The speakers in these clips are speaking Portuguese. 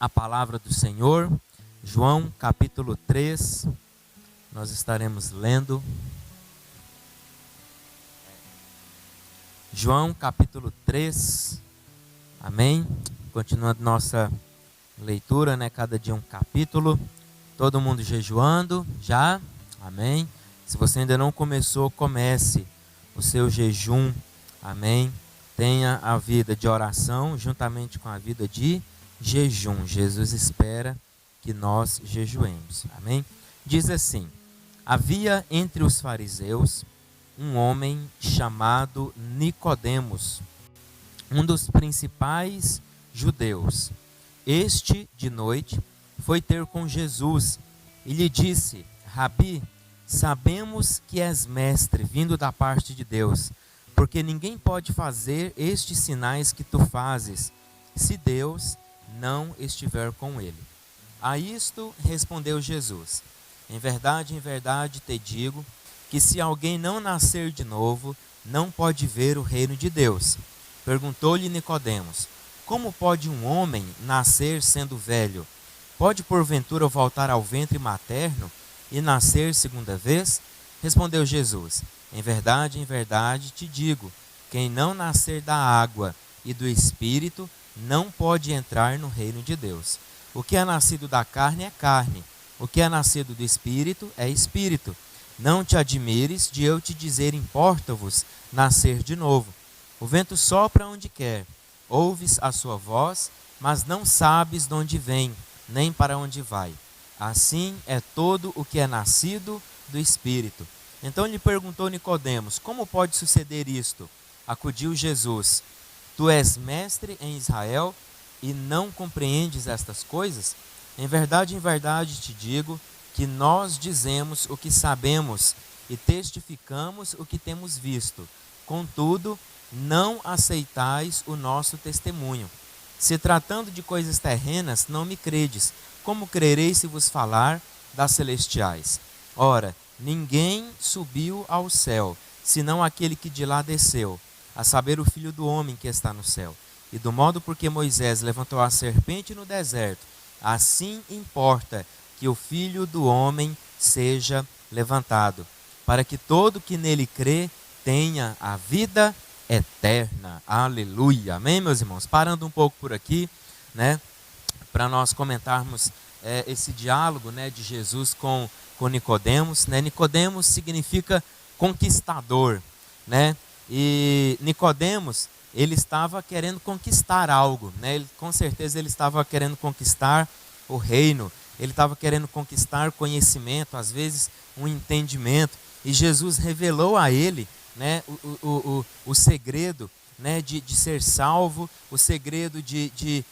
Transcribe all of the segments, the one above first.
a palavra do Senhor, João capítulo 3, nós estaremos lendo. João capítulo 3, amém? Continuando nossa leitura, cada dia um capítulo. Todo mundo jejuando, já? Amém? Se você ainda não começou, comece o seu jejum, amém? Tenha a vida de oração juntamente com a vida de jejum. Jesus espera que nós jejuemos, amém? Diz assim: havia entre os fariseus um homem chamado Nicodemos, um dos principais judeus. Este, de noite, foi ter com Jesus e lhe disse: Rabi, sabemos que és mestre, vindo da parte de Deus, porque ninguém pode fazer estes sinais que tu fazes, se Deus não estiver com ele. A isto respondeu Jesus: em verdade te digo, que se alguém não nascer de novo, não pode ver o reino de Deus. Perguntou-lhe Nicodemos: como pode um homem nascer sendo velho? Pode porventura voltar ao ventre materno e nascer segunda vez? Respondeu Jesus: em verdade te digo, quem não nascer da água e do Espírito não pode entrar no reino de Deus. O que é nascido da carne é carne, o que é nascido do Espírito é Espírito. Não te admires de eu te dizer: importa-vos nascer de novo. O vento sopra onde quer, ouves a sua voz, mas não sabes de onde vem, nem para onde vai. Assim é todo o que é nascido do Espírito. Então lhe perguntou Nicodemos: como pode suceder isto? Acudiu Jesus: tu és mestre em Israel e não compreendes estas coisas? Em verdade te digo, que nós dizemos o que sabemos e testificamos o que temos visto. Contudo, não aceitais o nosso testemunho. Se tratando de coisas terrenas, não me credes. Como crereis se vos falar das celestiais? Ora, ninguém subiu ao céu, senão aquele que de lá desceu, a saber, o Filho do homem que está no céu. E do modo por que Moisés levantou a serpente no deserto, assim importa que o Filho do homem seja levantado, para que todo que nele crê tenha a vida eterna. Aleluia. Amém, meus irmãos? Parando um pouco por aqui, para nós comentarmos esse diálogo, de Jesus com Nicodemos. Nicodemos significa conquistador, E Nicodemos, ele estava querendo conquistar algo, Com certeza ele estava querendo conquistar o reino. Ele estava querendo conquistar conhecimento, às vezes um entendimento, e Jesus revelou a ele o segredo de ser salvo, o segredo de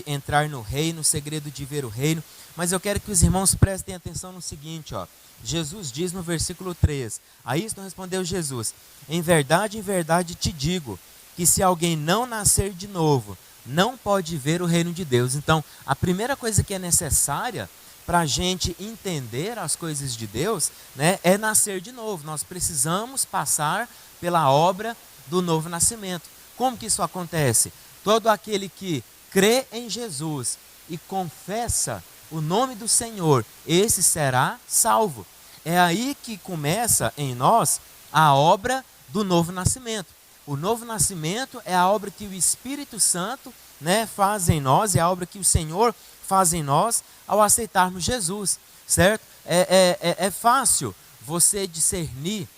entrar no reino, o segredo de ver o reino. Mas eu quero que os irmãos prestem atenção no seguinte, Jesus diz no versículo 3, a isto respondeu Jesus: em verdade te digo, que se alguém não nascer de novo, não pode ver o reino de Deus. Então, a primeira coisa que é necessária para a gente entender as coisas de Deus, é nascer de novo. Nós precisamos passar pela obra do novo nascimento. Como que isso acontece? Todo aquele que crê em Jesus e confessa o nome do Senhor, esse será salvo. É aí que começa em nós a obra do novo nascimento. O novo nascimento é a obra que o Espírito Santo faz em nós, é a obra que o Senhor faz em nós ao aceitarmos Jesus, certo? É fácil você discernir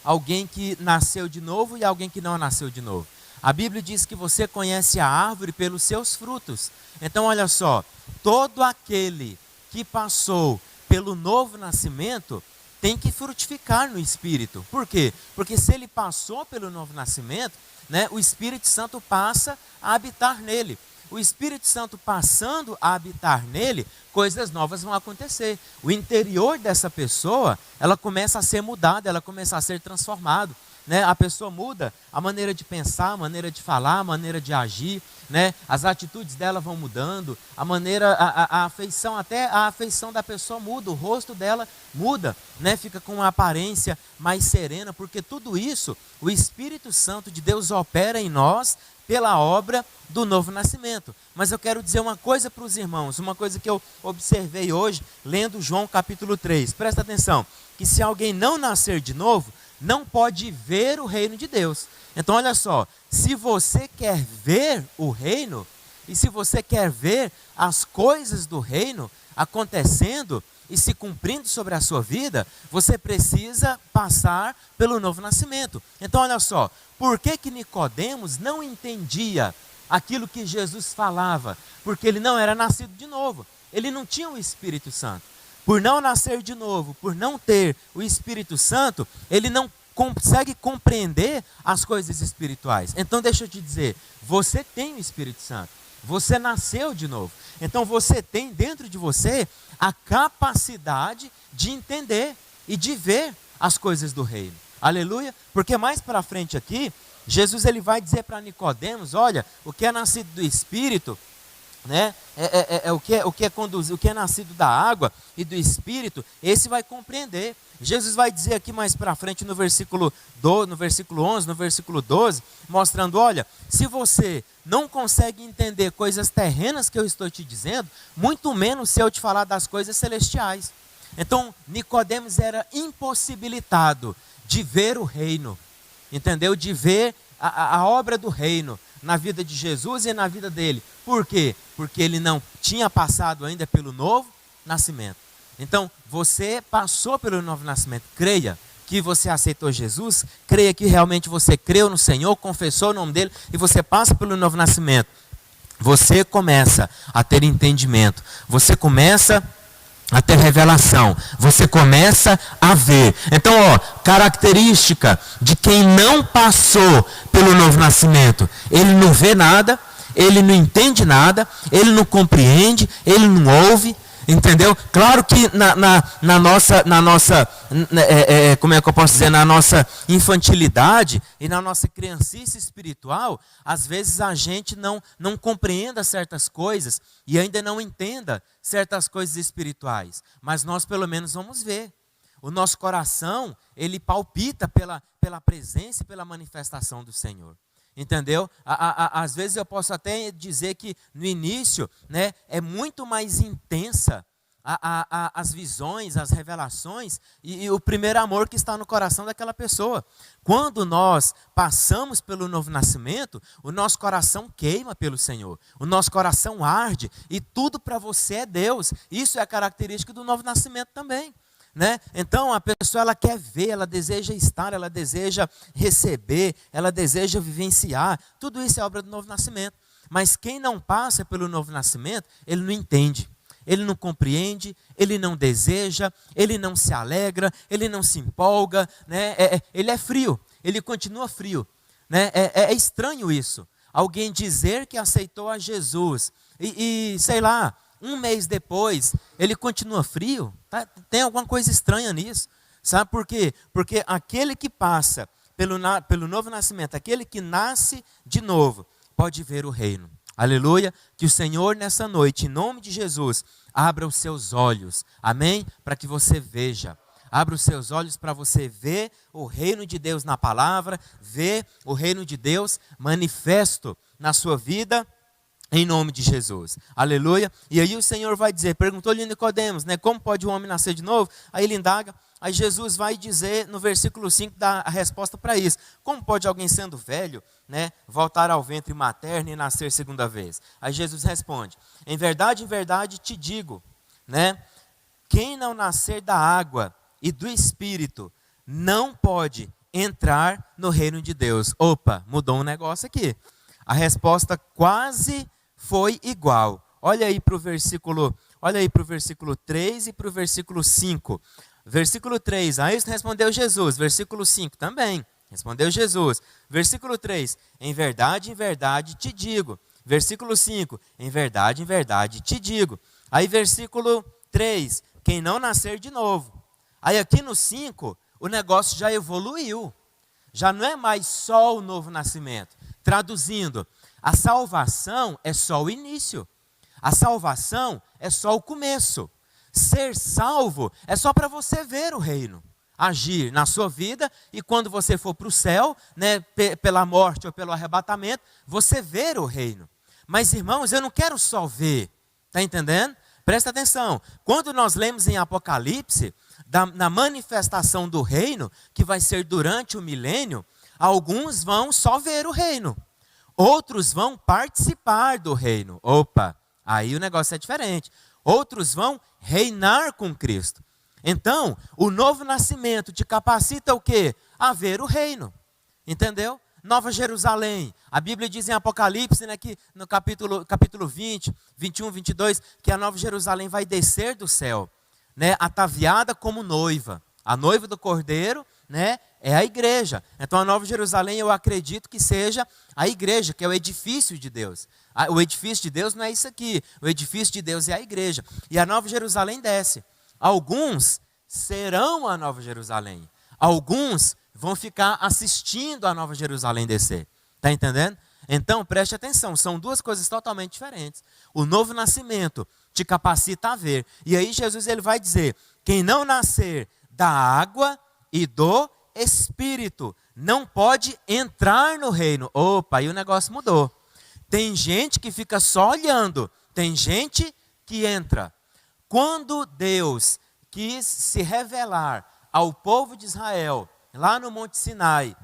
alguém que nasceu de novo e alguém que não nasceu de novo. A Bíblia diz que você conhece a árvore pelos seus frutos. Então olha só, todo aquele que passou pelo novo nascimento tem que frutificar no Espírito. Por quê? Porque se ele passou pelo novo nascimento, o Espírito Santo passa a habitar nele. O Espírito Santo passando a habitar nele, coisas novas vão acontecer. O interior dessa pessoa, ela começa a ser mudada, ela começa a ser transformada. A pessoa muda a maneira de pensar, a maneira de falar, a maneira de agir, as atitudes dela vão mudando, a afeição, até a afeição da pessoa muda, o rosto dela muda, fica com uma aparência mais serena, porque tudo isso, o Espírito Santo de Deus opera em nós pela obra do novo nascimento. Mas eu quero dizer uma coisa para os irmãos, uma coisa que eu observei hoje, lendo João capítulo 3. Presta atenção, que se alguém não nascer de novo, não pode ver o reino de Deus. Então olha só, se você quer ver o reino, e se você quer ver as coisas do reino acontecendo e se cumprindo sobre a sua vida, você precisa passar pelo novo nascimento. Então olha só, por que Nicodemos não entendia aquilo que Jesus falava? Porque ele não era nascido de novo, ele não tinha o Espírito Santo. Por não nascer de novo, por não ter o Espírito Santo, ele não consegue compreender as coisas espirituais. Então deixa eu te dizer, você tem o Espírito Santo, você nasceu de novo. Então você tem dentro de você a capacidade de entender e de ver as coisas do reino. Aleluia? Porque mais para frente aqui, Jesus ele vai dizer para Nicodemos, olha, o que é nascido do Espírito, né, o que é nascido da água e do Espírito, esse vai compreender. Jesus vai dizer aqui mais para frente no versículo 11, no versículo 12, mostrando, olha, se você não consegue entender coisas terrenas que eu estou te dizendo, muito menos se eu te falar das coisas celestiais. Então, Nicodemos era impossibilitado de ver o reino, entendeu? De ver a obra do reino na vida de Jesus e na vida dele. Por quê? Porque ele não tinha passado ainda pelo novo nascimento. Então, você passou pelo novo nascimento. Creia que você aceitou Jesus, creia que realmente você creu no Senhor, confessou o nome dele e você passa pelo novo nascimento. Você começa a ter entendimento, você começa a ter revelação, você começa a ver. Então, característica de quem não passou pelo novo nascimento: ele não vê nada, ele não entende nada, ele não compreende, ele não ouve, entendeu? Claro que na nossa como é que eu posso dizer, na nossa infantilidade e na nossa criancice espiritual, às vezes a gente não compreenda certas coisas e ainda não entenda certas coisas espirituais, mas nós pelo menos vamos ver. O nosso coração, ele palpita pela presença e pela manifestação do Senhor. Entendeu? Às vezes eu posso até dizer que no início, né, é muito mais intensa as visões, as revelações e o primeiro amor que está no coração daquela pessoa. Quando nós passamos pelo novo nascimento, o nosso coração queima pelo Senhor, o nosso coração arde e tudo para você é Deus. Isso é a característica do novo nascimento também. Né? Então a pessoa ela quer ver, ela deseja estar, ela deseja receber, ela deseja vivenciar. Tudo isso é obra do novo nascimento. Mas quem não passa pelo novo nascimento, ele não entende, ele não compreende, ele não deseja, ele não se alegra, ele não se empolga, né? Ele é frio, ele continua frio, né? É estranho isso, alguém dizer que aceitou a Jesus e sei lá, um mês depois, ele continua frio. Tá? Tem alguma coisa estranha nisso. Sabe por quê? Porque aquele que passa pelo novo nascimento, aquele que nasce de novo, pode ver o reino. Aleluia. Que o Senhor nessa noite, em nome de Jesus, abra os seus olhos. Amém? Para que você veja. Abra os seus olhos para você ver o reino de Deus na palavra, ver o reino de Deus manifesto na sua vida, em nome de Jesus, aleluia. E aí o Senhor vai dizer, perguntou-lhe Nicodemos, né, como pode o homem nascer de novo? Aí ele indaga, aí Jesus vai dizer no versículo 5, dá a resposta para isso. Como pode alguém sendo velho, né, voltar ao ventre materno e nascer segunda vez? Aí Jesus responde, em verdade te digo, né, quem não nascer da água e do Espírito, não pode entrar no reino de Deus. Opa, mudou um negócio aqui. A resposta quase foi igual. Olha aí para o versículo 3 e para o versículo 5. Versículo 3, a isso respondeu Jesus. Versículo 5 também, respondeu Jesus. Versículo 3, em verdade te digo. Versículo 5, em verdade te digo. Aí versículo 3, quem não nascer de novo. Aí aqui no 5, o negócio já evoluiu. Já não é mais só o novo nascimento. Traduzindo, a salvação é só o início. A salvação é só o começo. Ser salvo é só para você ver o reino. agir na sua vida, e quando você for para o céu, né, pela morte ou pelo arrebatamento, você ver o reino. Mas, irmãos, eu não quero só ver, está entendendo? Presta atenção, quando nós lemos em Apocalipse, na manifestação do reino, que vai ser durante o milênio, alguns vão só ver o reino, outros vão participar do reino. Opa, aí o negócio é diferente. Outros vão reinar com Cristo. Então, o novo nascimento te capacita o quê? A ver o reino, entendeu? Nova Jerusalém, a Bíblia diz em Apocalipse, né, que no capítulo 20, 21, 22, que a Nova Jerusalém vai descer do céu, né, ataviada como noiva. A noiva do Cordeiro, né, é a igreja. Então a Nova Jerusalém, eu acredito que seja a igreja, que é o edifício de Deus. O edifício de Deus não é isso aqui, o edifício de Deus é a igreja. E a Nova Jerusalém desce. Alguns serão a Nova Jerusalém, alguns vão ficar assistindo a Nova Jerusalém descer. Está entendendo? Então, preste atenção, são duas coisas totalmente diferentes. O novo nascimento te capacita a ver. E aí Jesus ele vai dizer, quem não nascer da água e do Espírito não pode entrar no reino. Opa, aí o negócio mudou. Tem gente que fica só olhando, tem gente que entra. Quando Deus quis se revelar ao povo de Israel, lá no Monte Sinai,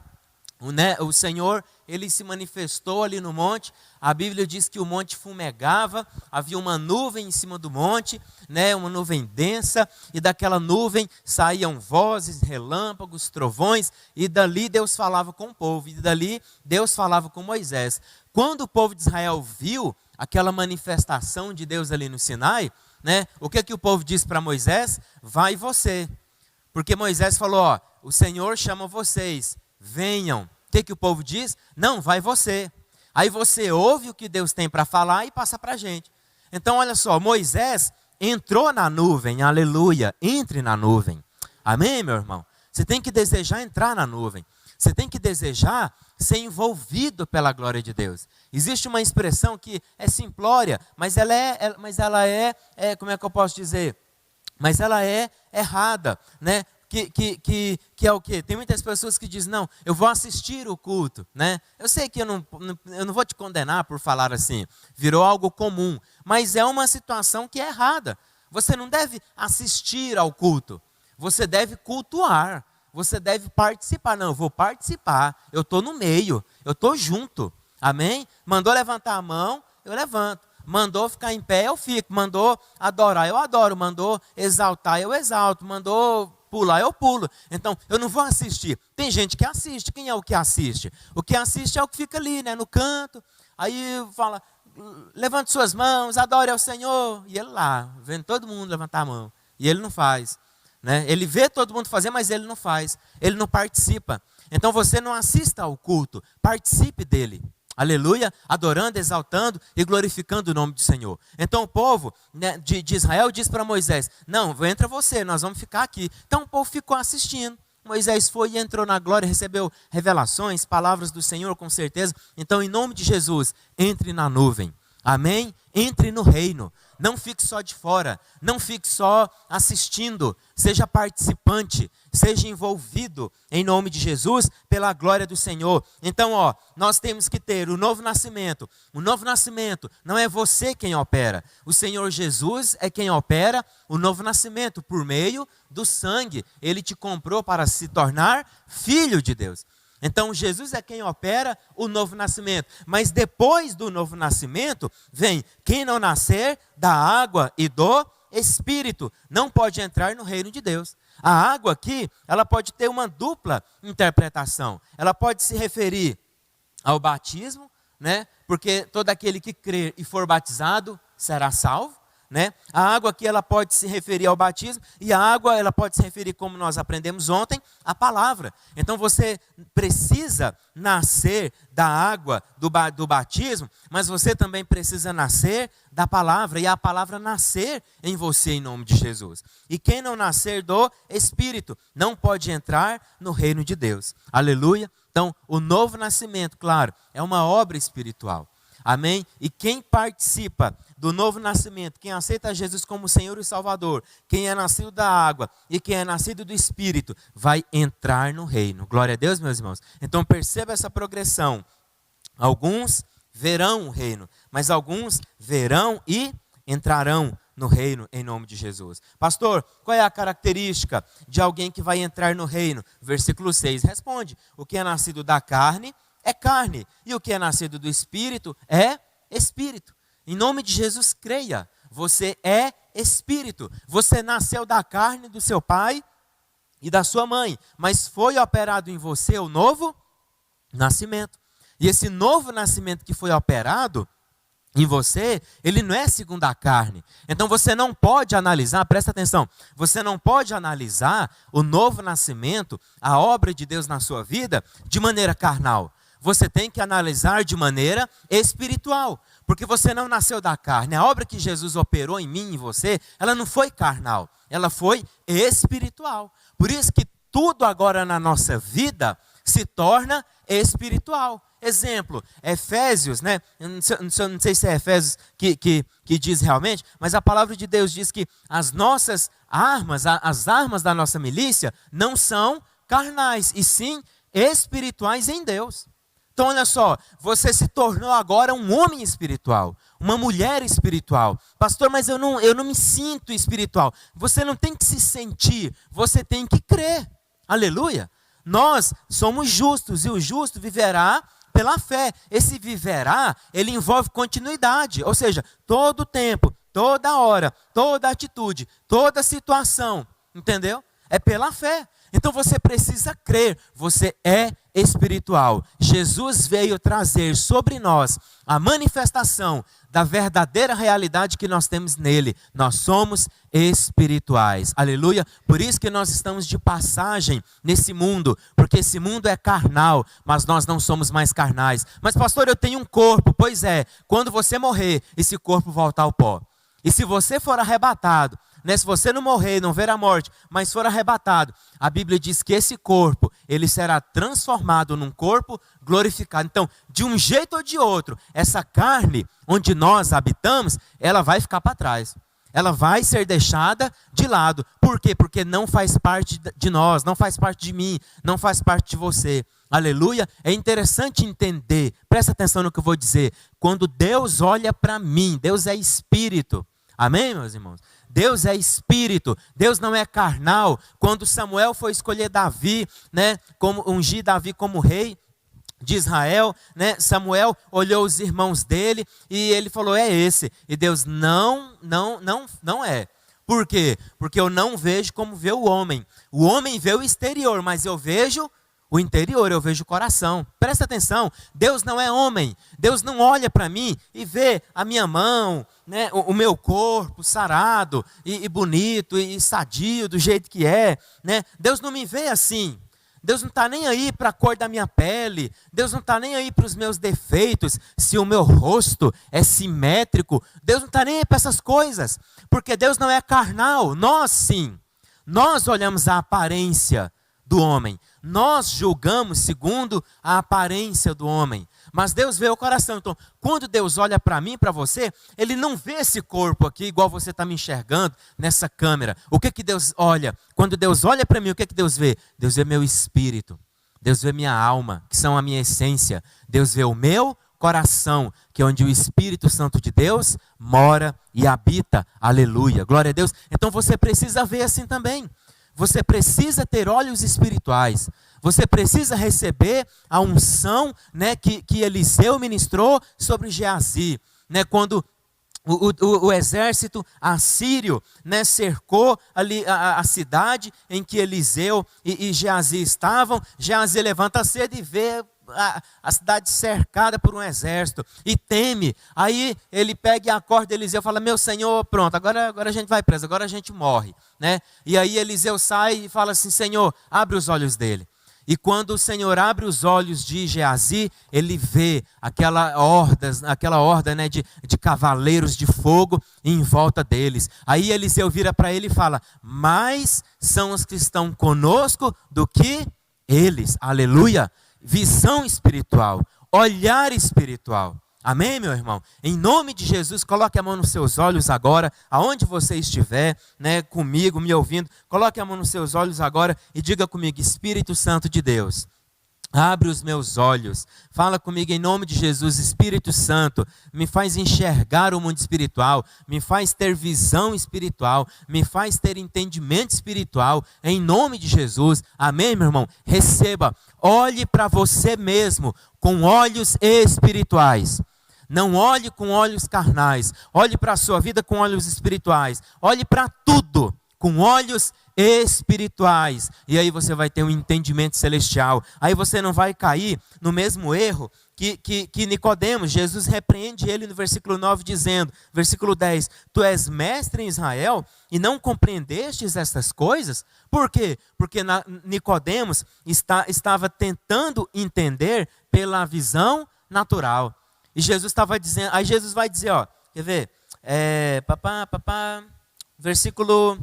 o Senhor, ele se manifestou ali no monte. A Bíblia diz que o monte fumegava, havia uma nuvem em cima do monte, né, uma nuvem densa, e daquela nuvem saíam vozes, relâmpagos, trovões, e dali Deus falava com o povo, e dali Deus falava com Moisés. Quando o povo de Israel viu aquela manifestação de Deus ali no Sinai, né, o que o povo disse para Moisés? Vai você. Porque Moisés falou, ó, o Senhor chama vocês, venham. O que o povo diz? Não, vai você. Aí você ouve o que Deus tem para falar e passa para a gente. Então olha só, Moisés entrou na nuvem, aleluia, entre na nuvem. Amém, meu irmão? Você tem que desejar entrar na nuvem. Você tem que desejar ser envolvido pela glória de Deus. Existe uma expressão que é simplória, mas ela é, como é que eu posso dizer? Mas ela é errada, né? Que é o quê? Tem muitas pessoas que dizem, não, eu vou assistir o culto, né? Eu sei que eu não vou te condenar por falar assim, virou algo comum, mas é uma situação que é errada. Você não deve assistir ao culto, você deve cultuar, você deve participar. Não, eu vou participar, eu estou no meio, eu estou junto, amém? Mandou levantar a mão, eu levanto. Mandou ficar em pé, eu fico. Mandou adorar, eu adoro. Mandou exaltar, eu exalto. Mandou pular, eu pulo. Então, eu não vou assistir. Tem gente que assiste. Quem é o que assiste? O que assiste é o que fica ali, né, no canto. Aí fala, levante suas mãos, adore ao Senhor. E ele lá, vendo todo mundo levantar a mão. E ele não faz, né? Ele vê todo mundo fazer, mas ele não faz. Ele não participa. Então, você não assista ao culto. Participe dele. Aleluia, adorando, exaltando e glorificando o nome do Senhor. Então o povo, né, de Israel diz para Moisés, não, entra você, nós vamos ficar aqui. Então o povo ficou assistindo. Moisés foi e entrou na glória, recebeu revelações, palavras do Senhor com certeza. Então em nome de Jesus, entre na nuvem. Amém? Entre no reino. Não fique só de fora, não fique só assistindo, seja participante, seja envolvido em nome de Jesus, pela glória do Senhor. Então, ó, nós temos que ter o novo nascimento. O novo nascimento não é você quem opera, o Senhor Jesus é quem opera o novo nascimento por meio do sangue. Ele te comprou para se tornar filho de Deus. Então Jesus é quem opera o novo nascimento. Mas depois do novo nascimento, vem quem não nascer da água e do Espírito, não pode entrar no reino de Deus. A água aqui, ela pode ter uma dupla interpretação. Ela pode se referir ao batismo, né? Porque todo aquele que crer e for batizado será salvo. Né? A água aqui ela pode se referir ao batismo, e a água ela pode se referir, como nós aprendemos ontem, à palavra. Então você precisa nascer da água do batismo, mas você também precisa nascer da palavra, e a palavra nascer em você em nome de Jesus. E quem não nascer do Espírito não pode entrar no reino de Deus. Aleluia. Então o novo nascimento, claro, é uma obra espiritual. Amém? E quem participa do novo nascimento, quem aceita Jesus como Senhor e Salvador, quem é nascido da água e quem é nascido do Espírito, vai entrar no reino. Glória a Deus, meus irmãos. Então perceba essa progressão. Alguns verão o reino, mas alguns verão e entrarão no reino em nome de Jesus. Pastor, qual é a característica de alguém que vai entrar no reino? Versículo 6 responde: o que é nascido da carne é carne, e o que é nascido do Espírito é Espírito. Em nome de Jesus, creia, você é Espírito. Você nasceu da carne do seu pai e da sua mãe, mas foi operado em você o novo nascimento. E esse novo nascimento que foi operado em você, ele não é segundo a carne. Então você não pode analisar, presta atenção, você não pode analisar o novo nascimento, a obra de Deus na sua vida, de maneira carnal. Você tem que analisar de maneira espiritual, porque você não nasceu da carne. A obra que Jesus operou em mim e em você, ela não foi carnal, ela foi espiritual. Por isso que tudo agora na nossa vida se torna espiritual. Exemplo, Efésios, né? Não sei se é Efésios que diz realmente, mas a palavra de Deus diz que as nossas armas, as armas da nossa milícia, não são carnais, e sim espirituais em Deus. Então olha só, você se tornou agora um homem espiritual, uma mulher espiritual. Pastor, mas eu não me sinto espiritual. Você não tem que se sentir, você tem que crer. Aleluia. Nós somos justos e o justo viverá pela fé. Esse viverá, ele envolve continuidade, ou seja, todo tempo, toda hora, toda atitude, toda situação, entendeu? É pela fé. Então você precisa crer, você é espiritual. Jesus veio trazer sobre nós a manifestação da verdadeira realidade que nós temos nele. Nós somos espirituais. Aleluia. Por isso que nós estamos de passagem nesse mundo, porque esse mundo é carnal, mas nós não somos mais carnais. Mas pastor, eu tenho um corpo. Pois é, quando você morrer, esse corpo volta ao pó. E se você for arrebatado, né, se você não morrer, não ver a morte, mas for arrebatado, a Bíblia diz que esse corpo, ele será transformado num corpo glorificado. Então, de um jeito ou de outro, essa carne onde nós habitamos, ela vai ficar para trás. Ela vai ser deixada de lado. Por quê? Porque não faz parte de nós, não faz parte de mim, não faz parte de você. Aleluia. É interessante entender, presta atenção no que eu vou dizer. Quando Deus olha para mim, Deus é espírito. Amém, meus irmãos? Deus é espírito, Deus não é carnal. Quando Samuel foi escolher Davi, né, como ungir Davi como rei de Israel, né, Samuel olhou os irmãos dele e ele falou: é esse. E Deus não é. Por quê? Porque eu não vejo como vê o homem. O homem vê o exterior, mas eu vejo o interior, eu vejo o coração. Presta atenção, Deus não é homem. Deus não olha para mim e vê a minha mão, né, o meu corpo sarado e bonito e sadio do jeito que é, né? Deus não me vê assim. Deus não está nem aí para a cor da minha pele. Deus não está nem aí para os meus defeitos. Se o meu rosto é simétrico, Deus não está nem aí para essas coisas. Porque Deus não é carnal. Nós sim. Nós olhamos a aparência do homem. Nós julgamos segundo a aparência do homem. Mas Deus vê o coração. Então, quando Deus olha para mim, para você, Ele não vê esse corpo aqui igual você está me enxergando nessa câmera. O que Deus olha? Quando Deus olha para mim, o que Deus vê? Deus vê meu espírito. Deus vê minha alma, que são a minha essência. Deus vê o meu coração, que é onde o Espírito Santo de Deus mora e habita. Aleluia. Glória a Deus. Então você precisa ver assim também. Você precisa ter olhos espirituais. Você precisa receber a unção, né, que Eliseu ministrou sobre Geazi. Né, quando o exército assírio, né, cercou ali a cidade em que Eliseu e Geazi estavam. Geazi levanta cedo e vê a cidade cercada por um exército e teme. Aí ele pega e acorda Eliseu e fala: meu senhor, pronto, agora a gente vai preso, agora a gente morre, né? E aí Eliseu sai e fala assim: Senhor, abre os olhos dele. E quando o Senhor abre os olhos de Geazi, ele vê aquela horda, né, de cavaleiros de fogo em volta deles. Aí Eliseu vira para ele e fala: mais são os que estão conosco do que eles. Aleluia. Visão espiritual, olhar espiritual. Amém, meu irmão? Em nome de Jesus, coloque a mão nos seus olhos agora, aonde você estiver, né, comigo, me ouvindo, coloque a mão nos seus olhos agora e diga comigo: Espírito Santo de Deus, abre os meus olhos, fala comigo em nome de Jesus. Espírito Santo, me faz enxergar o mundo espiritual, me faz ter visão espiritual, me faz ter entendimento espiritual, em nome de Jesus. Amém, meu irmão? Receba, olhe para você mesmo com olhos espirituais. Não olhe com olhos carnais, olhe para a sua vida com olhos espirituais, olhe para tudo com olhos espirituais, e aí você vai ter um entendimento celestial. Aí você não vai cair no mesmo erro que Nicodemos. Jesus repreende ele no versículo 9 dizendo, versículo 10, tu és mestre em Israel e não compreendestes estas coisas? Por quê? Porque Nicodemos estava tentando entender pela visão natural. E Jesus estava dizendo, aí Jesus vai dizer, ó, quer ver? Versículo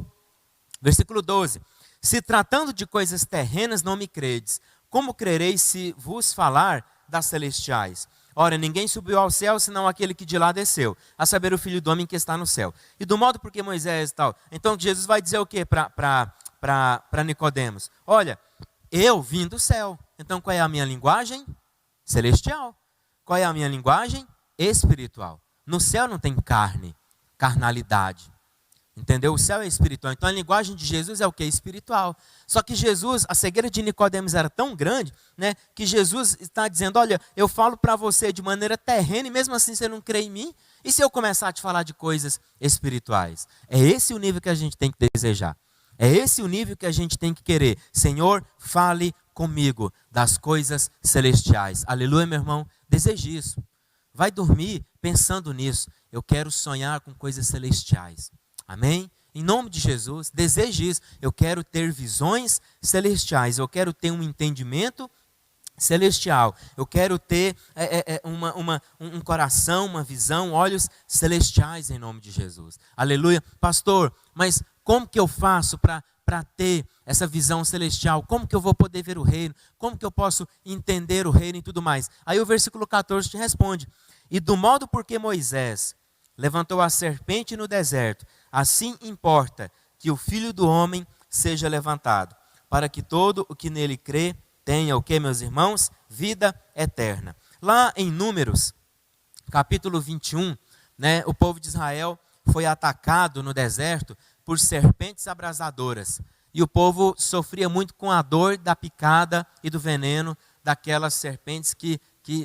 12. Se tratando de coisas terrenas não me credes, como crereis se vos falar das celestiais? Ora, ninguém subiu ao céu senão aquele que de lá desceu, a saber, o Filho do Homem que está no céu. E do modo porque Moisés e tal. Então Jesus vai dizer o quê para Nicodemos? Olha, eu vim do céu. Então qual é a minha linguagem? Celestial. Qual é a minha linguagem? Espiritual. No céu não tem carnalidade. Entendeu? O céu é espiritual. Então a linguagem de Jesus é o que? Espiritual. Só que Jesus, a cegueira de Nicodemos era tão grande, né, que Jesus está dizendo, olha, eu falo para você de maneira terrena e mesmo assim você não crê em mim? E se eu começar a te falar de coisas espirituais? É esse o nível que a gente tem que desejar. É esse o nível que a gente tem que querer. Senhor, fale comigo das coisas celestiais. Aleluia, meu irmão. Deseje isso. Vai dormir pensando nisso. Eu quero sonhar com coisas celestiais. Amém? Em nome de Jesus, deseje isso. Eu quero ter visões celestiais. Eu quero ter um entendimento celestial. Eu quero ter um coração, uma visão, olhos celestiais em nome de Jesus. Aleluia. Pastor, mas como que eu faço para ter essa visão celestial? Como que eu vou poder ver o reino? Como que eu posso entender o reino e tudo mais? Aí o versículo 14 te responde. E do modo porque Moisés levantou a serpente no deserto, assim importa que o Filho do Homem seja levantado, para que todo o que nele crê tenha o que, meus irmãos? Vida eterna. Lá em Números, capítulo 21, né, o povo de Israel foi atacado no deserto por serpentes abrasadoras. E o povo sofria muito com a dor da picada e do veneno daquelas serpentes que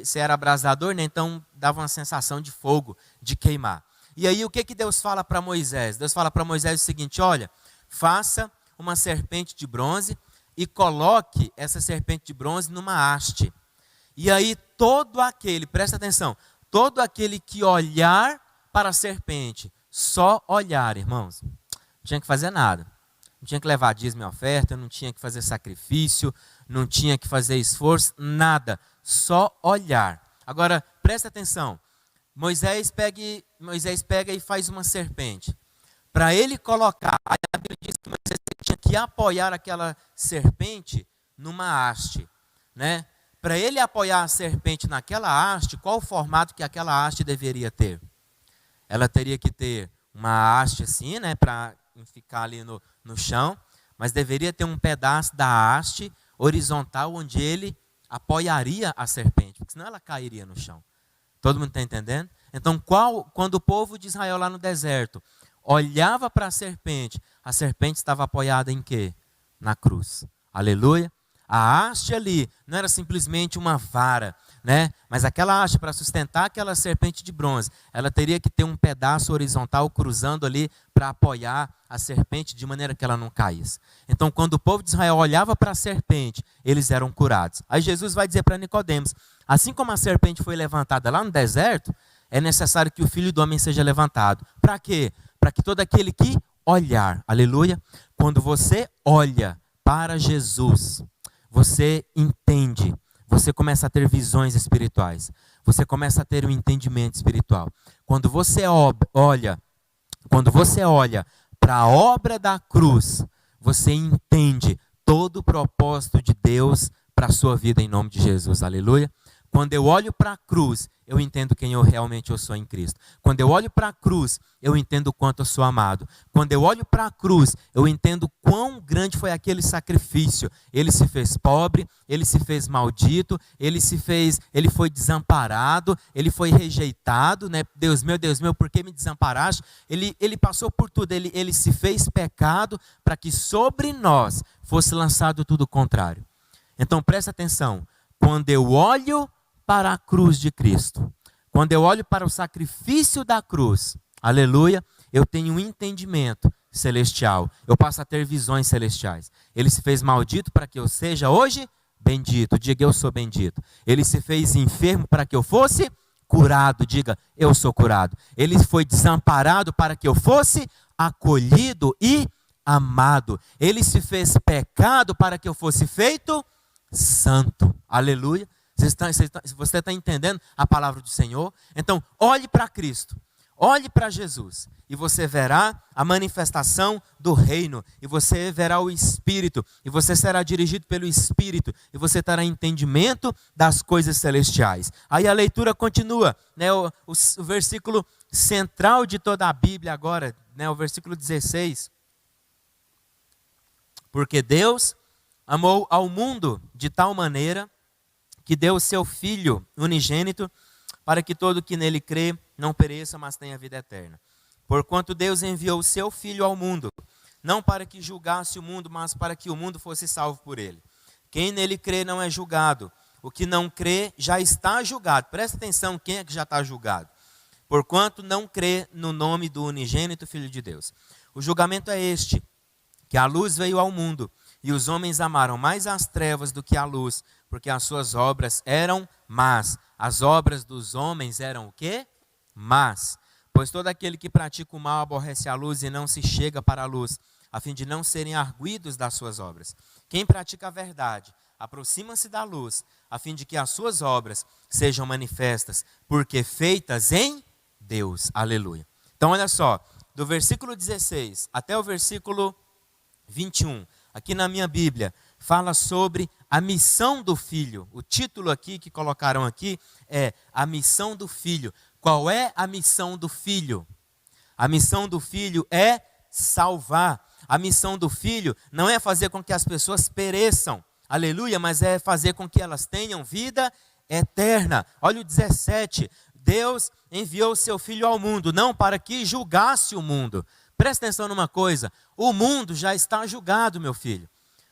se era abrasador, né, então dava uma sensação de fogo, de queimar. E aí o que Deus fala para Moisés? Deus fala para Moisés o seguinte, olha, faça uma serpente de bronze e coloque essa serpente de bronze numa haste. E aí presta atenção, todo aquele que olhar para a serpente, só olhar, irmãos, não tinha que fazer nada. Não tinha que levar dízimo e oferta, não tinha que fazer sacrifício, não tinha que fazer esforço, nada. Só olhar. Agora, presta atenção. Moisés pega e faz uma serpente. Para ele colocar, a Bíblia diz que Moisés tinha que apoiar aquela serpente numa haste, né? Para ele apoiar a serpente naquela haste, qual o formato que aquela haste deveria ter? Ela teria que ter uma haste assim, né, para ficar ali no chão, mas deveria ter um pedaço da haste horizontal onde ele apoiaria a serpente, porque senão ela cairia no chão. Todo mundo está entendendo? Então, quando o povo de Israel lá no deserto olhava para a serpente estava apoiada em quê? Na cruz. Aleluia. A haste ali não era simplesmente uma vara, né? Mas aquela haste, para sustentar aquela serpente de bronze, ela teria que ter um pedaço horizontal cruzando ali para apoiar a serpente de maneira que ela não caísse. Então, quando o povo de Israel olhava para a serpente, eles eram curados. Aí Jesus vai dizer para Nicodemos, assim como a serpente foi levantada lá no deserto, é necessário que o Filho do Homem seja levantado. Para quê? Para que todo aquele que olhar, aleluia, quando você olha para Jesus, você entende, você começa a ter visões espirituais, você começa a ter um entendimento espiritual. Quando você olha para a obra da cruz, você entende todo o propósito de Deus para a sua vida em nome de Jesus, aleluia. Quando eu olho para a cruz, eu entendo quem eu realmente sou em Cristo. Quando eu olho para a cruz, eu entendo o quanto eu sou amado. Quando eu olho para a cruz, eu entendo quão grande foi aquele sacrifício. Ele se fez pobre, ele se fez maldito, ele foi desamparado, ele foi rejeitado, né? Deus meu, por que me desamparaste? Ele passou por tudo, ele se fez pecado para que sobre nós fosse lançado tudo o contrário. Então presta atenção, quando eu olho para a cruz de Cristo, quando eu olho para o sacrifício da cruz, aleluia, eu tenho um entendimento celestial, eu passo a ter visões celestiais. Ele se fez maldito para que eu seja hoje bendito, diga eu sou bendito. Ele se fez enfermo para que eu fosse curado, diga eu sou curado. Ele foi desamparado para que eu fosse acolhido e amado. Ele se fez pecado para que eu fosse feito santo, aleluia. Você está entendendo a palavra do Senhor? Então, olhe para Cristo, olhe para Jesus, e você verá a manifestação do reino, e você verá o Espírito, e você será dirigido pelo Espírito, e você terá entendimento das coisas celestiais. Aí a leitura continua, né? O versículo central de toda a Bíblia agora, né? O versículo 16. Porque Deus amou ao mundo de tal maneira que deu o seu Filho unigênito, para que todo que nele crê não pereça, mas tenha vida eterna. Porquanto Deus enviou o seu Filho ao mundo, não para que julgasse o mundo, mas para que o mundo fosse salvo por ele. Quem nele crê não é julgado, o que não crê já está julgado. Presta atenção, quem é que já está julgado? Porquanto não crê no nome do unigênito Filho de Deus. O julgamento é este, que a luz veio ao mundo, e os homens amaram mais as trevas do que a luz, porque as suas obras eram más. As obras dos homens eram o quê? Más. Pois todo aquele que pratica o mal aborrece a luz e não se chega para a luz, a fim de não serem arguidos das suas obras. Quem pratica a verdade, aproxima-se da luz, a fim de que as suas obras sejam manifestas, porque feitas em Deus. Aleluia. Então olha só, do versículo 16 até o versículo 21, aqui na minha Bíblia, fala sobre a missão do Filho. O título aqui que colocaram aqui é a missão do Filho. Qual é a missão do Filho? A missão do Filho é salvar. A missão do Filho não é fazer com que as pessoas pereçam, aleluia, mas é fazer com que elas tenham vida eterna. Olha o 17, Deus enviou o seu Filho ao mundo, não para que julgasse o mundo. Presta atenção numa coisa, o mundo já está julgado, meu filho.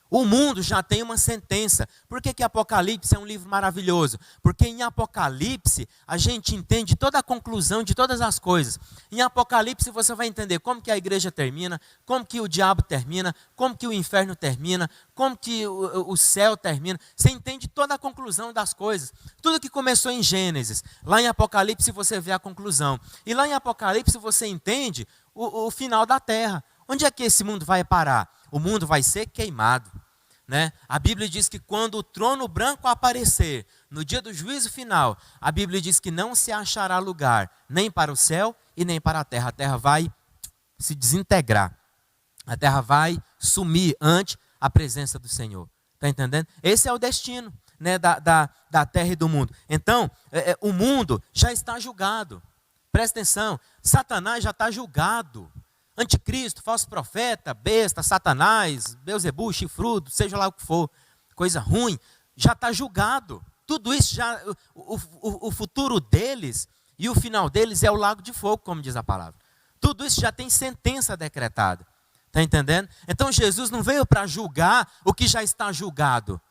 O mundo já tem uma sentença. Por que Apocalipse é um livro maravilhoso? Porque em Apocalipse a gente entende toda a conclusão de todas as coisas. Em Apocalipse você vai entender como que a igreja termina, como que o diabo termina, como que o inferno termina, como que o céu termina. Você entende toda a conclusão das coisas. Tudo que começou em Gênesis, lá em Apocalipse você vê a conclusão. E lá em Apocalipse você entende o final da terra. Onde é que esse mundo vai parar? O mundo vai ser queimado, né? A Bíblia diz que quando o trono branco aparecer, no dia do juízo final, a Bíblia diz que não se achará lugar, nem para o céu e nem para a terra vai se desintegrar, a terra vai sumir ante a presença do Senhor, está entendendo? Esse é o destino, né, da terra e do mundo. Então, o mundo já está julgado, presta atenção, Satanás já está julgado. Anticristo, falso profeta, besta, Satanás, Beelzebul, chifrudo, seja lá o que for, coisa ruim, já está julgado. Tudo isso já, o futuro deles e o final deles é o lago de fogo, como diz a palavra. Tudo isso já tem sentença decretada. Está entendendo? Então Jesus não veio para julgar o que já está julgado.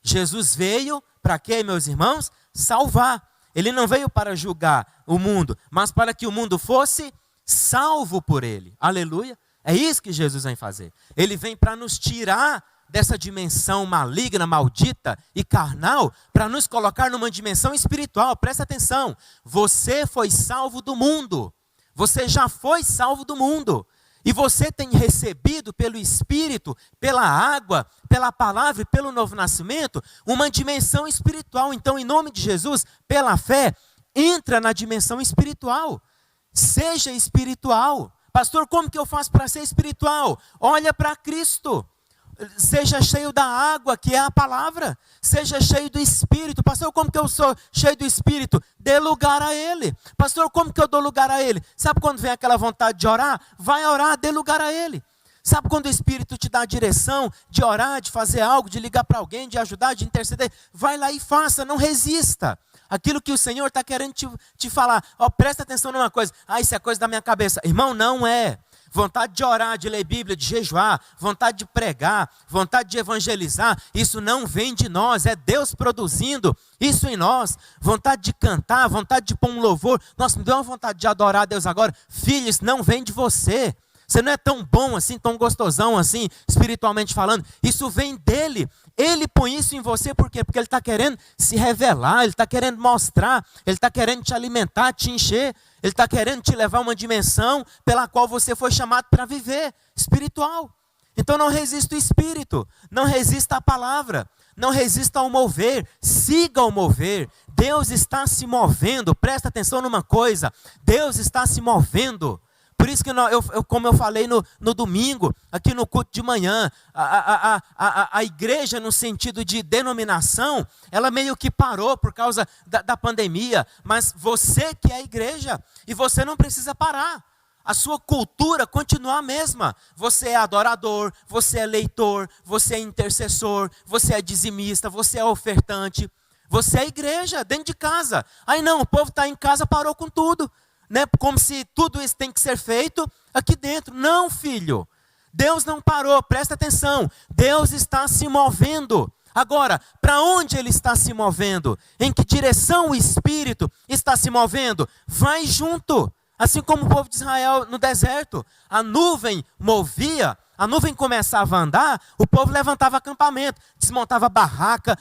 Jesus veio para quê, meus irmãos? Salvar. Ele não veio para julgar o mundo, mas para que o mundo fosse salvo por ele, aleluia, é isso que Jesus vem fazer, ele vem para nos tirar dessa dimensão maligna, maldita e carnal, para nos colocar numa dimensão espiritual. Presta atenção, você foi salvo do mundo, você já foi salvo do mundo, e você tem recebido pelo Espírito, pela água, pela palavra e pelo novo nascimento, uma dimensão espiritual. Então, em nome de Jesus, pela fé, entra na dimensão espiritual. Seja espiritual. Pastor, como que eu faço para ser espiritual? Olha para Cristo. Seja cheio da água, que é a palavra. Seja cheio do Espírito. Pastor, como que eu sou cheio do Espírito? Dê lugar a Ele. Pastor, como que eu dou lugar a Ele? Sabe quando vem aquela vontade de orar? Vai orar, dê lugar a Ele. Sabe quando o Espírito te dá a direção de orar, de fazer algo, de ligar para alguém, de ajudar, de interceder? Vai lá e faça, não resista. Aquilo que o Senhor está querendo te falar. Presta atenção numa coisa. Isso é coisa da minha cabeça. Irmão, não é. Vontade de orar, de ler Bíblia, de jejuar, vontade de pregar, vontade de evangelizar, isso não vem de nós, é Deus produzindo isso em nós. Vontade de cantar, vontade de pôr um louvor. Nossa, me deu uma vontade de adorar a Deus agora. Filho, isso não vem de você. Você não é tão bom assim, tão gostosão assim, espiritualmente falando. Isso vem dele. Ele põe isso em você por quê? Porque ele está querendo se revelar, ele está querendo mostrar, ele está querendo te alimentar, te encher. Ele está querendo te levar a uma dimensão pela qual você foi chamado para viver, espiritual. Então não resista o Espírito, não resista à palavra, não resista ao mover, siga o mover. Deus está se movendo, presta atenção numa coisa, Deus está se movendo. Por isso que como eu falei no domingo, aqui no culto de manhã, a igreja no sentido de denominação, ela meio que parou por causa da pandemia, mas você que é a igreja, e você não precisa parar. A sua cultura continua a mesma. Você é adorador, você é leitor, você é intercessor, você é dizimista, você é ofertante, você é igreja dentro de casa. Aí não, o povo está em casa, parou com tudo. Né? Como se tudo isso tem que ser feito aqui dentro. Não, filho. Deus não parou, presta atenção. Deus está se movendo. Agora, para onde Ele está se movendo? Em que direção o Espírito está se movendo? Vai junto. Assim como o povo de Israel no deserto. A nuvem movia, a nuvem começava a andar, o povo levantava acampamento, desmontava barraca,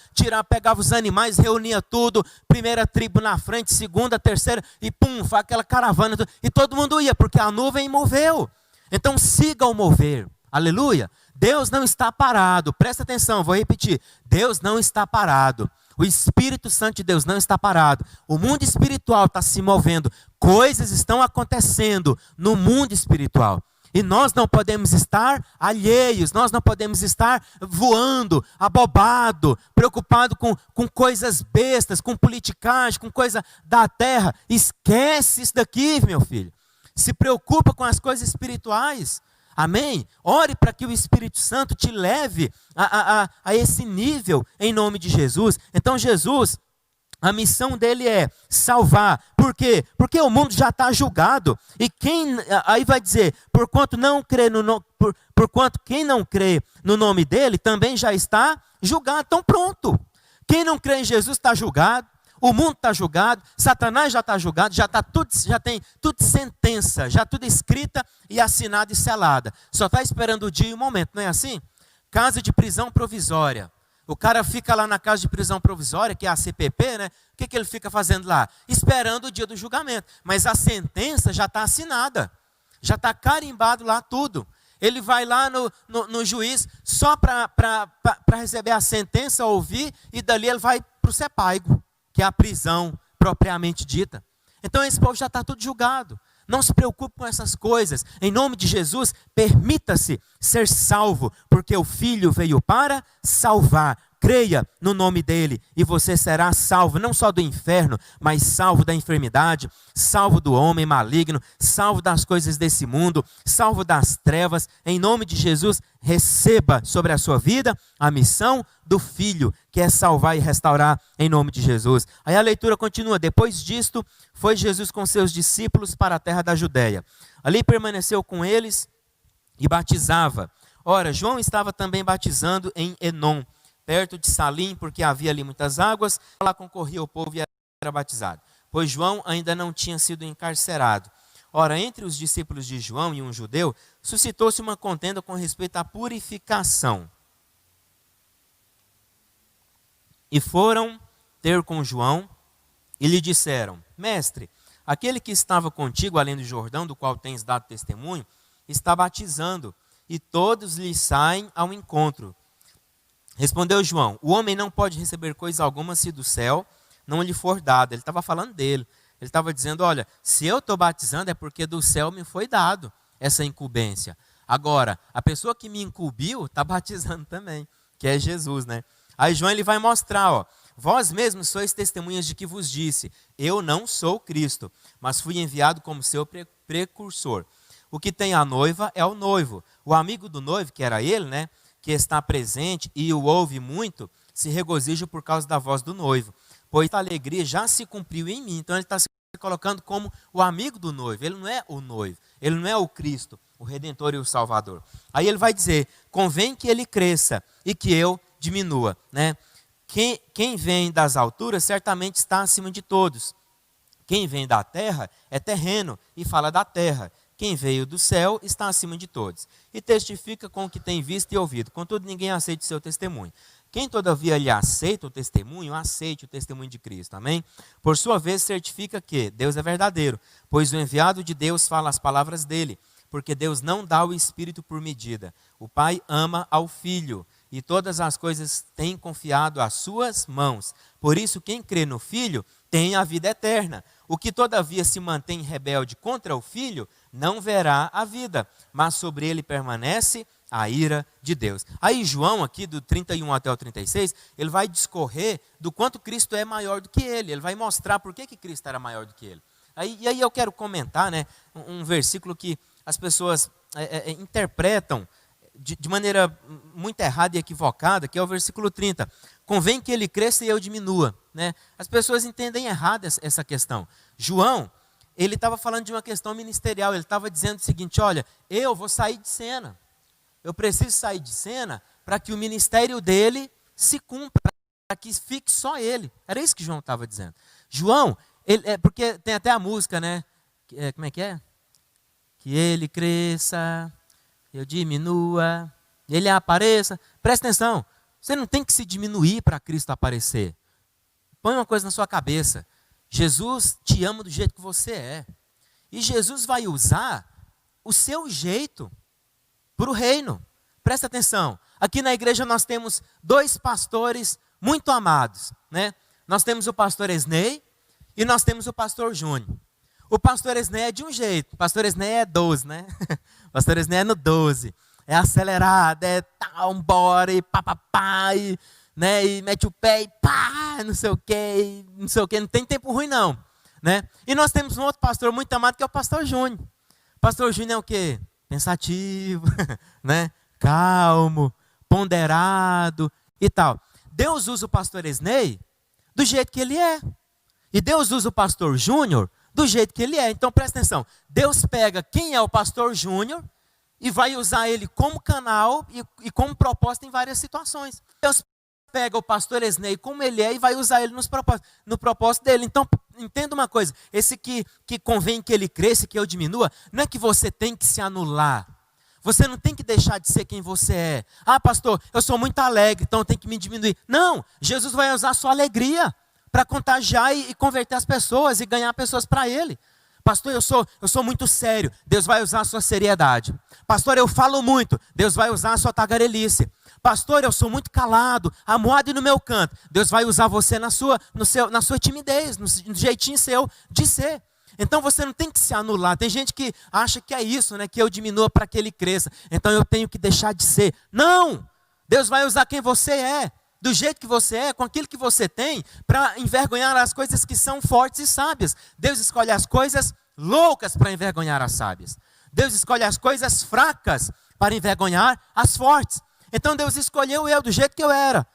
pegava os animais, reunia tudo, primeira tribo na frente, segunda, terceira, e pum, aquela caravana, e todo mundo ia, porque a nuvem moveu. Então siga o mover, aleluia. Deus não está parado, presta atenção, vou repetir, Deus não está parado. O Espírito Santo de Deus não está parado. O mundo espiritual está se movendo, coisas estão acontecendo no mundo espiritual. E nós não podemos estar alheios, nós não podemos estar voando, abobado, preocupado com coisas bestas, com politicagem, com coisa da terra. Esquece isso daqui, meu filho. Se preocupa com as coisas espirituais. Amém? Ore para que o Espírito Santo te leve a esse nível, em nome de Jesus. Então Jesus, a missão dele é salvar. Por quê? Porque o mundo já está julgado. E aí vai dizer, porquanto quem não crê no nome dele, também já está julgado. Então pronto. Quem não crê em Jesus está julgado. O mundo está julgado, Satanás já está julgado, já tem tudo sentença, já tudo escrita e assinada e selada. Só está esperando o dia e o momento, não é assim? Casa de prisão provisória. O cara fica lá na casa de prisão provisória, que é a CPP, né? O que ele fica fazendo lá? Esperando o dia do julgamento. Mas a sentença já está assinada, já está carimbado lá tudo. Ele vai lá no juiz só para receber a sentença, ouvir, e dali ele vai para o sepaigo, que é a prisão propriamente dita. Então esse povo já está tudo julgado. Não se preocupe com essas coisas. Em nome de Jesus, permita-se ser salvo, porque o Filho veio para salvar. Creia no nome dele e você será salvo, não só do inferno, mas salvo da enfermidade, salvo do homem maligno, salvo das coisas desse mundo, salvo das trevas. Em nome de Jesus, receba sobre a sua vida a missão do Filho, que é salvar e restaurar em nome de Jesus. Aí a leitura continua. Depois disto, foi Jesus com seus discípulos para a terra da Judéia. Ali permaneceu com eles e batizava. Ora, João estava também batizando em Enom, perto de Salim, porque havia ali muitas águas. Lá concorria o povo e era batizado, pois João ainda não tinha sido encarcerado. Ora, entre os discípulos de João e um judeu, suscitou-se uma contenda com respeito à purificação. E foram ter com João e lhe disseram: Mestre, aquele que estava contigo além do Jordão, do qual tens dado testemunho, está batizando, e todos lhe saem ao encontro. Respondeu João: o homem não pode receber coisa alguma se do céu não lhe for dado. Ele estava falando dele. Ele estava dizendo: olha, se eu estou batizando é porque do céu me foi dado essa incumbência. Agora, a pessoa que me incumbiu está batizando também, que é Jesus, né? Aí João ele vai mostrar, ó, vós mesmos sois testemunhas de que vos disse, eu não sou Cristo, mas fui enviado como seu precursor. O que tem a noiva é o noivo. O amigo do noivo, que era ele, né, que está presente e o ouve muito, se regozija por causa da voz do noivo, pois a alegria já se cumpriu em mim. Então ele está se colocando como o amigo do noivo. Ele não é o noivo, ele não é o Cristo, o Redentor e o Salvador. Aí ele vai dizer, convém que ele cresça e que eu diminua, né? Quem vem das alturas certamente está acima de todos. Quem vem da terra é terreno e fala da terra. Quem veio do céu está acima de todos. E testifica com o que tem visto e ouvido. Contudo, ninguém aceita o seu testemunho. Quem todavia lhe aceita o testemunho, aceite o testemunho de Cristo. Amém? Por sua vez, certifica que Deus é verdadeiro, pois o enviado de Deus fala as palavras dele, porque Deus não dá o Espírito por medida. O Pai ama ao Filho, e todas as coisas tem confiado às suas mãos. Por isso, quem crê no Filho tem a vida eterna. O que todavia se mantém rebelde contra o Filho, não verá a vida, mas sobre ele permanece a ira de Deus. Aí João, aqui do 31 até o 36, ele vai discorrer do quanto Cristo é maior do que ele. Ele vai mostrar por que Cristo era maior do que ele. E aí eu quero comentar, né, um versículo que as pessoas interpretam de maneira muito errada e equivocada, que é o versículo 30. Convém que ele cresça e eu diminua, né? As pessoas entendem errado essa questão. João, ele estava falando de uma questão ministerial, ele estava dizendo o seguinte, olha, eu vou sair de cena. Eu preciso sair de cena para que o ministério dele se cumpra, para que fique só ele. Era isso que João estava dizendo. João, porque tem até a música, né? Como é que é? Que ele cresça, eu diminua, ele apareça. Presta atenção, você não tem que se diminuir para Cristo aparecer. Põe uma coisa na sua cabeça. Jesus te ama do jeito que você é. E Jesus vai usar o seu jeito para o reino. Presta atenção. Aqui na igreja nós temos 2 pastores muito amados, né? Nós temos o pastor Esnei e nós temos o pastor Júnior. O pastor Esnei é de um jeito. O pastor Esnei é 12, né? O pastor Esnei é no 12. É acelerado, é tal, bora, e papapá, e, né? E mete o pé e pá, não sei o quê, não sei o quê. Não tem tempo ruim não, né? E nós temos um outro pastor muito amado que é o pastor Júnior. O pastor Júnior é o quê? Pensativo, né? Calmo, ponderado e tal. Deus usa o pastor Esnei do jeito que ele é. E Deus usa o pastor Júnior do jeito que ele é. Então presta atenção. Deus pega quem é o pastor Júnior e vai usar ele como canal e como propósito em várias situações. Deus pega o pastor Esnei como ele é e vai usar ele no propósito dele. Então, entenda uma coisa. Esse que convém que ele cresça, que eu diminua, não é que você tem que se anular. Você não tem que deixar de ser quem você é. Ah, pastor, eu sou muito alegre, então eu tenho que me diminuir. Não, Jesus vai usar a sua alegria para contagiar e converter as pessoas e ganhar pessoas para ele. Pastor, eu sou muito sério, Deus vai usar a sua seriedade. Pastor, eu falo muito, Deus vai usar a sua tagarelice. Pastor, eu sou muito calado, amuado e no meu canto. Deus vai usar você na sua timidez, no jeitinho seu de ser. Então você não tem que se anular. Tem gente que acha que é isso, né? Que eu diminua para que ele cresça. Então eu tenho que deixar de ser. Não! Deus vai usar quem você é, do jeito que você é, com aquilo que você tem, para envergonhar as coisas que são fortes e sábias. Deus escolhe as coisas loucas para envergonhar as sábias. Deus escolhe as coisas fracas para envergonhar as fortes. Então Deus escolheu eu do jeito que eu era,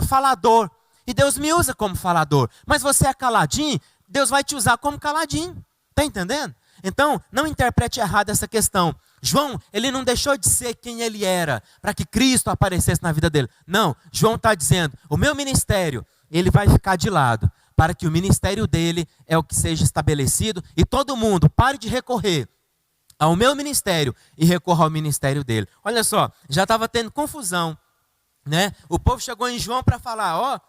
falador. E Deus me usa como falador. Mas você é caladinho, Deus vai te usar como caladinho. Está entendendo? Então, não interprete errado essa questão. João, ele não deixou de ser quem ele era para que Cristo aparecesse na vida dele. Não, João está dizendo, o meu ministério, ele vai ficar de lado, para que o ministério dele é o que seja estabelecido e todo mundo pare de recorrer ao meu ministério e recorra ao ministério dele. Olha só, já estava tendo confusão, né? O povo chegou em João para falar, ó,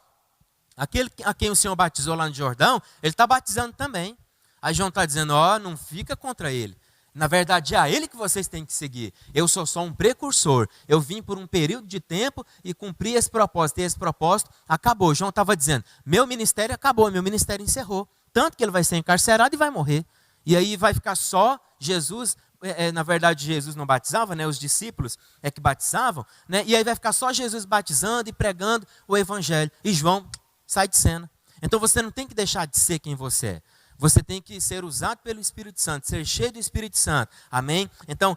aquele a quem o Senhor batizou lá no Jordão, ele está batizando também. Aí João está dizendo, ó, não fica contra ele. Na verdade, é a ele que vocês têm que seguir. Eu sou só um precursor. Eu vim por um período de tempo e cumpri esse propósito. E esse propósito acabou. João estava dizendo, meu ministério acabou, meu ministério encerrou. Tanto que ele vai ser encarcerado e vai morrer. E aí vai ficar só Jesus na verdade Jesus não batizava, né? Os discípulos é que batizavam, né? E aí vai ficar só Jesus batizando e pregando o evangelho. E João sai de cena. Então você não tem que deixar de ser quem você é. Você tem que ser usado pelo Espírito Santo, ser cheio do Espírito Santo. Amém? Então,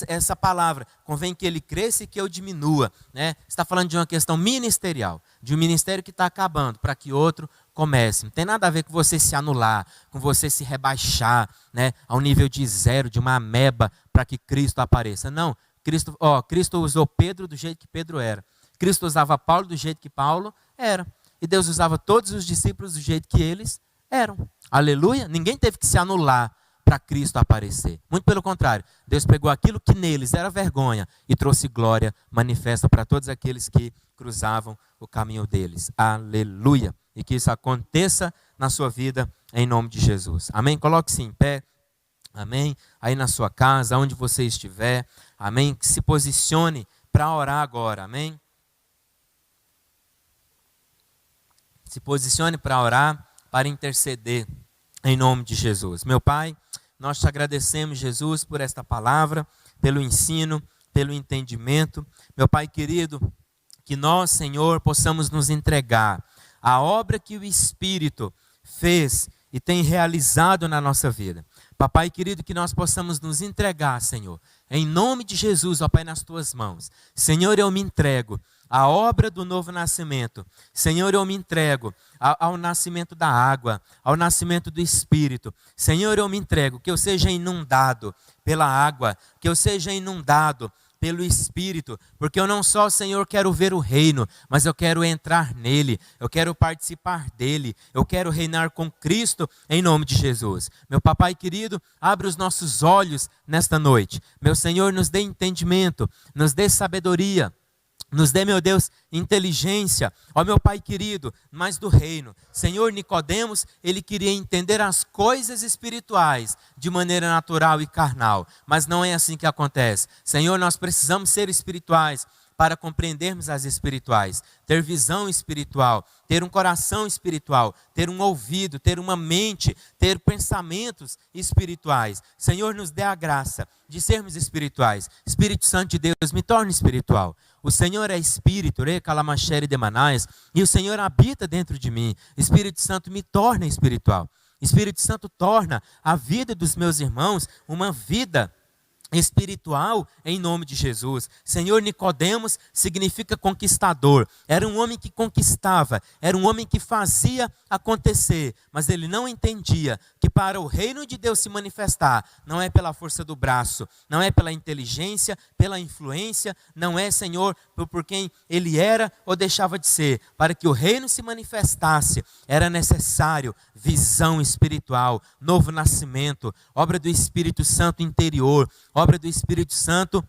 essa palavra, convém que ele cresça e que eu diminua. Né? Está falando de uma questão ministerial, de um ministério que está acabando, para que outro comece. Não tem nada a ver com você se anular, com você se rebaixar, né, ao nível de zero, de uma ameba, para que Cristo apareça. Não, Cristo usou Pedro do jeito que Pedro era. Cristo usava Paulo do jeito que Paulo era. E Deus usava todos os discípulos do jeito que eles eram. Aleluia. Ninguém teve que se anular para Cristo aparecer. Muito pelo contrário. Deus pegou aquilo que neles era vergonha e trouxe glória manifesta para todos aqueles que cruzavam o caminho deles. Aleluia. E que isso aconteça na sua vida em nome de Jesus. Amém? Coloque-se em pé. Amém? Aí na sua casa, onde você estiver. Amém? Se posicione para orar agora. Amém? Se posicione para orar, para interceder em nome de Jesus. Meu Pai, nós te agradecemos, Jesus, por esta palavra, pelo ensino, pelo entendimento. Meu Pai querido, que nós, Senhor, possamos nos entregar à obra que o Espírito fez e tem realizado na nossa vida. Papai querido, que nós possamos nos entregar, Senhor, em nome de Jesus, ó Pai, nas tuas mãos. Senhor, eu me entrego à obra do novo nascimento. Senhor, eu me entrego ao nascimento da água, ao nascimento do Espírito. Senhor, eu me entrego, que eu seja inundado pela água, que eu seja inundado pelo Espírito, porque eu não só, Senhor, quero ver o reino, mas eu quero entrar nele, eu quero participar dele, eu quero reinar com Cristo em nome de Jesus. Meu papai querido, abre os nossos olhos nesta noite. Meu Senhor, nos dê entendimento, nos dê sabedoria, nos dê, meu Deus, inteligência, ó meu Pai querido, mais do reino. Senhor, Nicodemos, ele queria entender as coisas espirituais de maneira natural e carnal, mas não é assim que acontece. Senhor, nós precisamos ser espirituais para compreendermos as espirituais, ter visão espiritual, ter um coração espiritual, ter um ouvido, ter uma mente, ter pensamentos espirituais. Senhor, nos dê a graça de sermos espirituais. Espírito Santo de Deus, me torne espiritual. O Senhor é Espírito, e o Senhor habita dentro de mim. Espírito Santo, me torna espiritual. Espírito Santo, torna a vida dos meus irmãos uma vida espiritual em nome de Jesus. Senhor, Nicodemos significa conquistador. Era um homem que conquistava, era um homem que fazia acontecer, mas ele não entendia que para o reino de Deus se manifestar, não é pela força do braço, não é pela inteligência, pela influência, não é, Senhor, por quem ele era ou deixava de ser. Para que o reino se manifestasse, era necessário visão espiritual, novo nascimento, obra do Espírito Santo interior, obra do Espírito Santo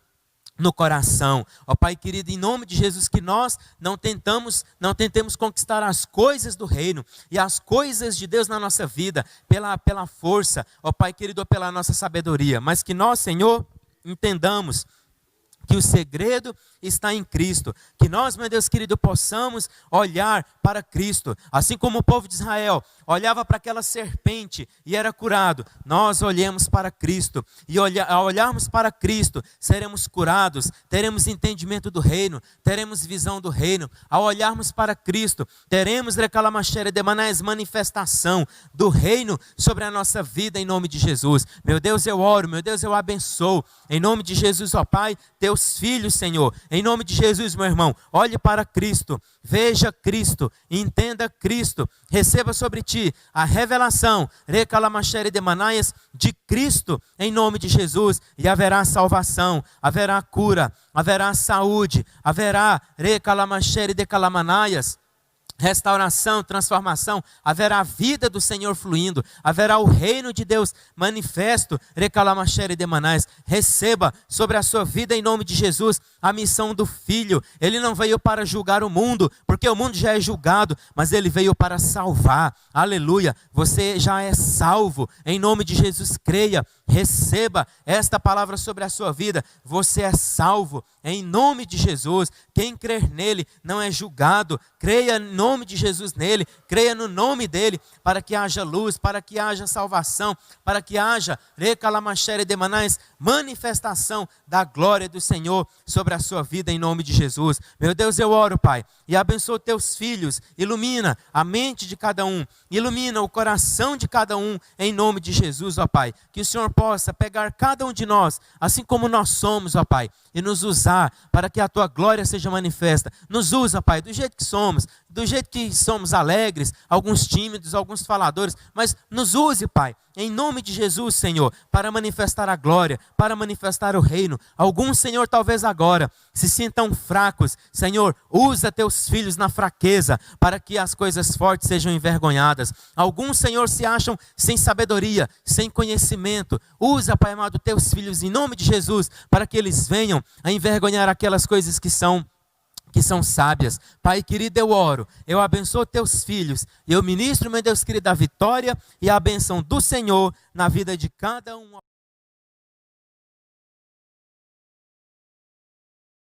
no coração. Ó Pai querido, em nome de Jesus, que nós não tentemos conquistar as coisas do reino e as coisas de Deus na nossa vida pela força, ó Pai querido, ou pela nossa sabedoria, mas que nós, Senhor, entendamos que o segredo está em Cristo. Que nós, meu Deus querido, possamos olhar para Cristo. Assim como o povo de Israel olhava para aquela serpente e era curado. Nós olhemos para Cristo. E ao olharmos para Cristo, seremos curados. Teremos entendimento do reino. Teremos visão do reino. Ao olharmos para Cristo, teremos manifestação do reino sobre a nossa vida em nome de Jesus. Meu Deus, eu oro. Meu Deus, eu abençoo. Em nome de Jesus, ó Pai, teus filhos, Senhor, em nome de Jesus, meu irmão, olhe para Cristo, veja Cristo, entenda Cristo, receba sobre ti a revelação, de Cristo, em nome de Jesus, e haverá salvação, haverá cura, haverá saúde, haverá restauração, transformação, haverá a vida do Senhor fluindo, haverá o reino de Deus manifesto, receba sobre a sua vida em nome de Jesus a missão do Filho. Ele não veio para julgar o mundo, porque o mundo já é julgado, mas ele veio para salvar. Aleluia! Você já é salvo. Em nome de Jesus, creia, receba esta palavra sobre a sua vida. Você é salvo. Em nome de Jesus, quem crer nele não é julgado. Creia em nome de Jesus nele, creia no nome dele, para que haja luz, para que haja salvação, para que haja manifestação da glória do Senhor sobre a sua vida em nome de Jesus. Meu Deus, eu oro, Pai, e abençoa teus filhos, ilumina a mente de cada um, ilumina o coração de cada um em nome de Jesus, ó Pai. Que o Senhor possa pegar cada um de nós, assim como nós somos, ó Pai, e nos usar para que a tua glória seja manifesta. Nos usa, Pai, do jeito que somos, do jeito que somos alegres, alguns tímidos, alguns faladores, mas nos use, Pai, em nome de Jesus, Senhor, para manifestar a glória, para manifestar o reino. Alguns, Senhor, talvez agora se sintam fracos. Senhor, usa teus filhos na fraqueza, para que as coisas fortes sejam envergonhadas. Alguns, Senhor, se acham sem sabedoria, sem conhecimento. Usa, Pai amado, teus filhos em nome de Jesus, para que eles venham a envergonhar aquelas coisas que são sábias. Pai querido, eu oro, eu abençoo teus filhos, eu ministro, meu Deus querido, a vitória e a bênção do Senhor na vida de cada um.